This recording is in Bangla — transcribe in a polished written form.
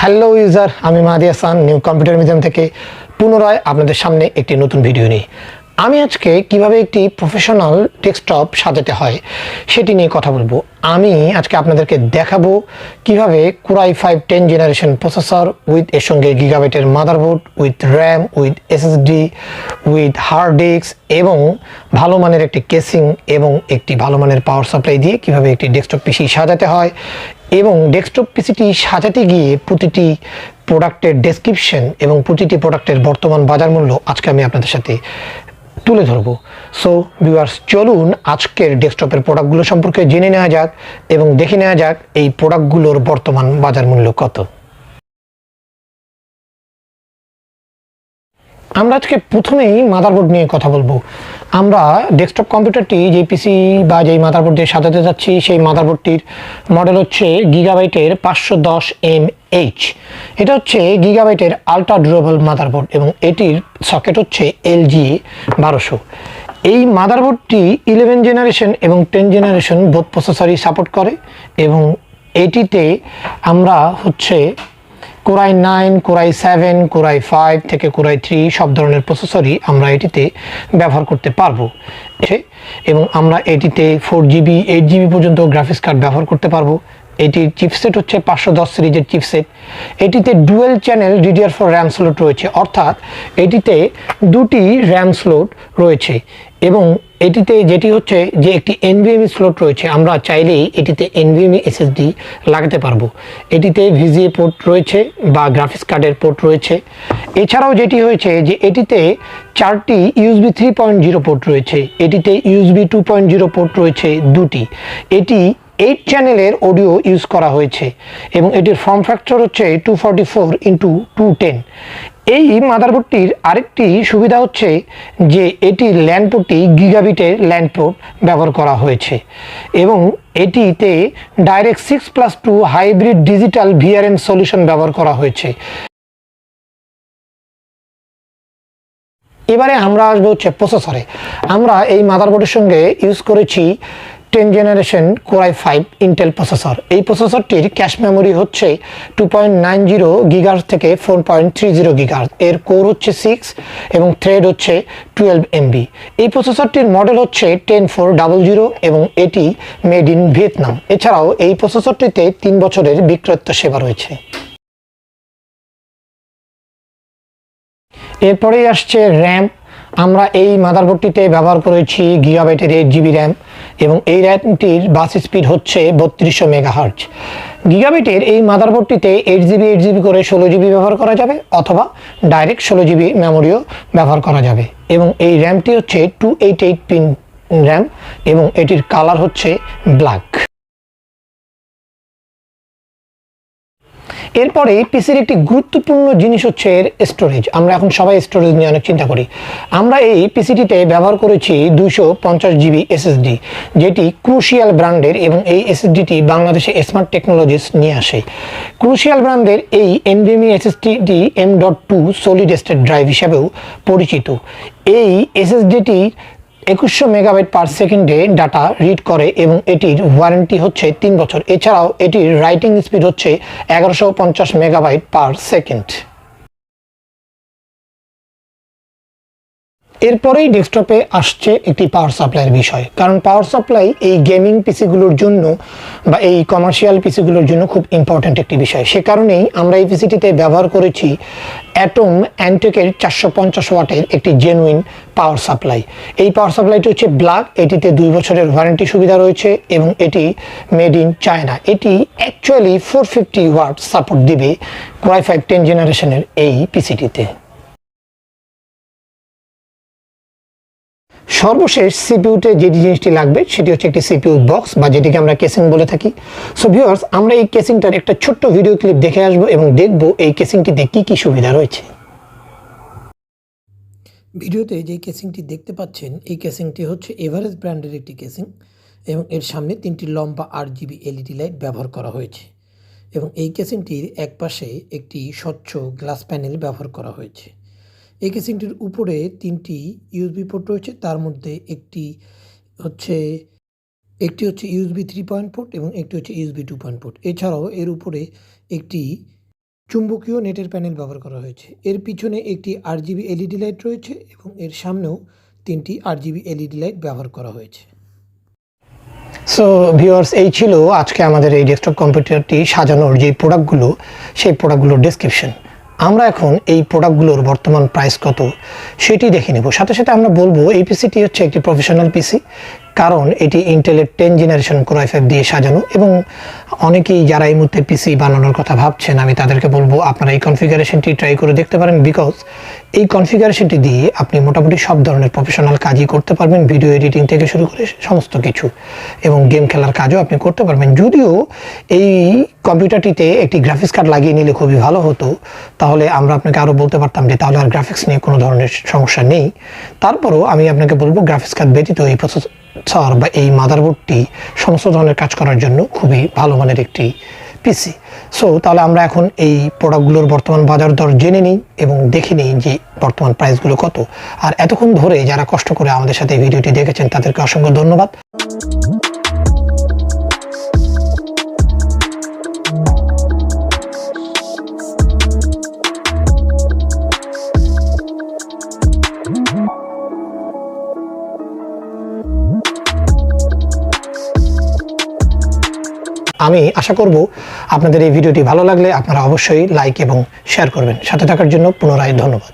হ্যালো ইউজার, আমি মাহাদি হাসান নিউ কম্পিউটার মিউজিয়াম থেকে পুনরায় আপনাদের সামনে একটি নতুন ভিডিও নিয়ে আমি আজকে কিভাবে একটি প্রফেশনাল ডেস্কটপ সাজাতে হয় সেটি নিয়ে কথা বলবো। আমি আজকে আপনাদেরকে দেখাবো কিভাবে Corei 5 10 জেনারেশন প্রসেসর উইথ এর সঙ্গে গিগাবাইটের motherboard with RAM with SSD with hard disk এবং ভালো মানের একটি কেসিং এবং একটি ভালো মানের পাওয়ার সাপ্লাই দিয়ে কিভাবে একটি ডেস্কটপ পিসি সাজাতে হয় এবং ডেস্কটপ পিসিটি সাজাতে গিয়ে প্রতিটি প্রোডাক্টের ডেসক্রিপশন এবং প্রতিটি প্রোডাক্টের বর্তমান বাজার মূল্য আজকে আমি আপনাদের সাথে তুলে ধরবো। সো ভিউয়ার্স, চলুন আজকের ডেস্কটপের প্রোডাক্টগুলো সম্পর্কে জেনে নেওয়া যাক এবং দেখে নেওয়া যাক এই প্রোডাক্টগুলোর বর্তমান বাজার মূল্য কত। আমরা আজকে প্রথমেই মাদারবোর্ড নিয়ে কথা বলবো। আমরা ডেস্কটপ কম্পিউটারটি যে পিসি বা যেই মাদারবোর্ড দিয়ে সাজাতে যাচ্ছি সেই মাদারবোর্ডটির মডেল হচ্ছে গিগাবাইটের 510MH। এটা হচ্ছে গিগাবাইটের আলট্রা ডিউরেবল মাদারবোর্ড এবং এটির সকেট হচ্ছে LGA1200। এই মাদারবোর্ডটি 11 জেনারেশন এবং 10 জেনারেশন বোথ প্রসেসরই সাপোর্ট করে এবং এটিতে আমরা হচ্ছে Corei 9, Corei 7, Corei 5 থেকে Corei 3 সব ধরনের প্রসেসরই আমরা এটিতে ব্যবহার করতে পারবো এবং আমরা এটিতে 4GB 8GB পর্যন্ত গ্রাফিক্স কার্ড ব্যবহার করতে পারবো। এটির চিপসেট হচ্ছে 510 সিরিজের চিপসেট। এটিতে dual channel DDR4 RAM slot রয়েছে, অর্থাৎ এটিতে দুটি র্যাম স্লট রয়েছে এবং এটিতে যেটি হচ্ছে যে একটি NVMe স্লট রয়েছে, আমরা চাইলেই এটিতে NVMe SSD লাগাতে পারবো। এটিতে VGA পোর্ট রয়েছে বা গ্রাফিক্স কার্ডের পোর্ট রয়েছে। এছাড়াও যেটি হয়েছে যে এটিতে 4টি USB 3.0 পোর্ট রয়েছে, এটিতে USB 2.0 পোর্ট রয়েছে দুটি। এটি 8 চ্যানেলের অডিও ইউজ করা হয়েছে এবং এটির ফর্ম ফ্যাক্টর হচ্ছে 244x210। এই মাদারবোর্ডটির আরেকটি সুবিধা হচ্ছে যে এটির ল্যান পোর্টটি গিগাবিটের ল্যান পোর্ট ব্যবহার করা হয়েছে এবং এটিতে direct 6+2 hybrid digital VRM solution ব্যবহার করা হয়েছে। এবারে আমরা আসবো হচ্ছে প্রসেসরে। আমরা এই মাদারবোর্ডের সঙ্গে ইউজ করেছি 10 জেনারেশন Corei 5 ইন্টেল প্রসেসর। এই প্রসেসরটির ক্যাশ মেমোরি হচ্ছে 2.90 গিগাহার্টজ থেকে 4.30 গিগাহার্টজ। এর কোর হচ্ছে 6 এবং থ্রেড হচ্ছে 12 MB। এই প্রসেসরটির মডেল হচ্ছে 10400 এবং এটি মেড ইন ভিয়েতনাম। এছাড়াও এই প্রসেসরটিতে 3 বছরের বিক্রয়ত্ব সেবা রয়েছে। এরপরেই আসছে র্যাম। আমরা এই মাদারবোর্ডটিতে ব্যবহার করেছি গিগাবাইটের 8GB র্যাম এবং এই র্যামটির বাস স্পিড হচ্ছে 3200 মেগাহার্টজ। গিগাবাইটের এই মাদারবোর্ডটিতে 8GB করে 16GB ব্যবহার করা যাবে অথবা ডাইরেক্ট 16GB মেমোরিও ব্যবহার করা যাবে এবং এই র্যামটি হচ্ছে 288 পিন র্যাম এবং এটির কালার হচ্ছে ব্ল্যাক। এরপরে পিসির একটি গুরুত্বপূর্ণ জিনিস হচ্ছে এর স্টোরেজ। আমরা এখন সবাই স্টোরেজ নিয়ে অনেক চিন্তা করি। আমরা এই পিসিটিতে ব্যবহার করেছি 250GB SSD, যেটি ক্রুশিয়াল ব্র্যান্ডের এবং এই SSDটি বাংলাদেশে স্মার্ট টেকনোলজিস নিয়ে আসে। ক্রুশিয়াল ব্র্যান্ডের এই NVMe SSDটি M.2 solid state drive হিসাবেও পরিচিত। এই SSDটি 2100 মেগাবাইট পার সেকেন্ডে ডাটা রিড করে এবং এটির ওয়ারেন্টি হচ্ছে 3 বছর। এছাড়াও এটির রাইটিং স্পিড হচ্ছে 1150 মেগাবাইট পার সেকেন্ড। এরপরেই ডেস্কটপে আসছে একটি পাওয়ার সাপ্লাইয়ের বিষয়, কারণ পাওয়ার সাপ্লাই এই গেমিং পিসিগুলোর জন্য বা এই কমার্শিয়াল পিসিগুলোর জন্য খুব ইম্পর্ট্যান্ট একটি বিষয়। সে কারণেই আমরা এই পিসিটিতে ব্যবহার করেছি অ্যাটম অ্যান্টেকের 450 ওয়াটের একটি জেনুইন পাওয়ার সাপ্লাই। এই পাওয়ার সাপ্লাইটি হচ্ছে ব্ল্যাক। এটিতে 2 বছরের ওয়ারেন্টি সুবিধা রয়েছে এবং এটি মেড ইন চায়না। এটি অ্যাকচুয়ালি 450 ওয়াট সাপোর্ট দিবে Corei 5 10 জেনারেশনের এই পিসিটিতে। সর্বশেষ সিপিইউতে যে জিনিসটি লাগবে সেটি হচ্ছে একটি সিপিইউ বক্স বা যেটিকে আমরা কেসিং বলে থাকি। সো ভিউয়ার্স, আমরা এই কেসিংটার একটা ছোট্ট ভিডিও ক্লিপ দেখে আসবো এবং দেখব এই কেসিংটিতে কি কি সুবিধা রয়েছে। ভিডিওতে যে কেসিংটি দেখতে পাচ্ছেন এই কেসিংটি হচ্ছে এভারেস্ট ব্র্যান্ডের একটি কেসিং এবং এর সামনে 3টি লম্বা RGB LED লাইট ব্যবহার করা হয়েছে এবং এই কেসিংটির এক পাশে একটি স্বচ্ছ গ্লাস প্যানেল ব্যবহার করা হয়েছে। এই কেসিংটির উপরে 3টি USB পোর্ট রয়েছে, তার মধ্যে একটি হচ্ছে USB 3 পয়েন্ট পোর্ট এবং একটি হচ্ছে USB 2 পয়েন্ট পোর্ট। এছাড়াও এর উপরে একটি চুম্বকীয় নেটের প্যানেল ব্যবহার করা হয়েছে। এর পিছনে একটি RGB LED লাইট রয়েছে এবং এর সামনেও 3টি RGB LED লাইট ব্যবহার করা হয়েছে। সো ভিউয়ার্স, এই ছিল আজকে আমাদের এই ডেস্কটপ কম্পিউটারটি সাজানোর যে প্রোডাক্টগুলো, সেই প্রোডাক্টগুলোর ডেসক্রিপশন। আমরা এখন এই প্রোডাক্টগুলোর বর্তমান প্রাইস কত সেটি দেখে নেব। সাথে সাথে আমরা বলবো এই পিসিটি হচ্ছে একটি প্রফেশনাল পিসি, কারণ এটি ইন্টেলের 10 জেনারেশন Corei 5 দিয়ে সাজানো। এবং অনেকেই যারা এই মুহূর্তে পিসি বানানোর কথা ভাবছেন, আমি তাদেরকে বলবো আপনারা এই কনফিগারেশনটি ট্রাই করে দেখতে পারেন, বিকজ এই কনফিগারেশনটি দিয়ে আপনি মোটামুটি সব ধরনের প্রফেশনাল কাজই করতে পারবেন, ভিডিও এডিটিং থেকে শুরু করে সমস্ত কিছু, এবং গেম খেলার কাজও আপনি করতে পারবেন। যদিও এই কম্পিউটারটিতে একটি গ্রাফিক্স কার্ড লাগিয়ে নিলে খুবই ভালো হতো, তাহলে আমরা আপনাকে আরও বলতে পারতাম যে তাহলে আর গ্রাফিক্স নিয়ে কোনো ধরনের সমস্যা নেই। তারপরও আমি আপনাকে বলবো গ্রাফিক্স কার্ড ব্যতীত এই প্রসেসর বা এই মাদারবোর্ডটি সমস্ত ধরনের কাজ করার জন্য খুবই ভালো মানের একটি পিসি। সো তাহলে আমরা এখন এই প্রোডাক্টগুলোর বর্তমান বাজার দর জেনে নিই এবং দেখে নিই যে বর্তমান প্রাইসগুলো কত। আর এতক্ষণ ধরে যারা কষ্ট করে আমাদের সাথে এই ভিডিওটি দেখেছেন তাদেরকে অসংখ্য ধন্যবাদ। আমি আশা করব আপনাদের এই ভিডিওটি ভালো লাগলে আপনারা অবশ্যই লাইক এবং শেয়ার করবেন। সাথে থাকার জন্য পুনরায় ধন্যবাদ।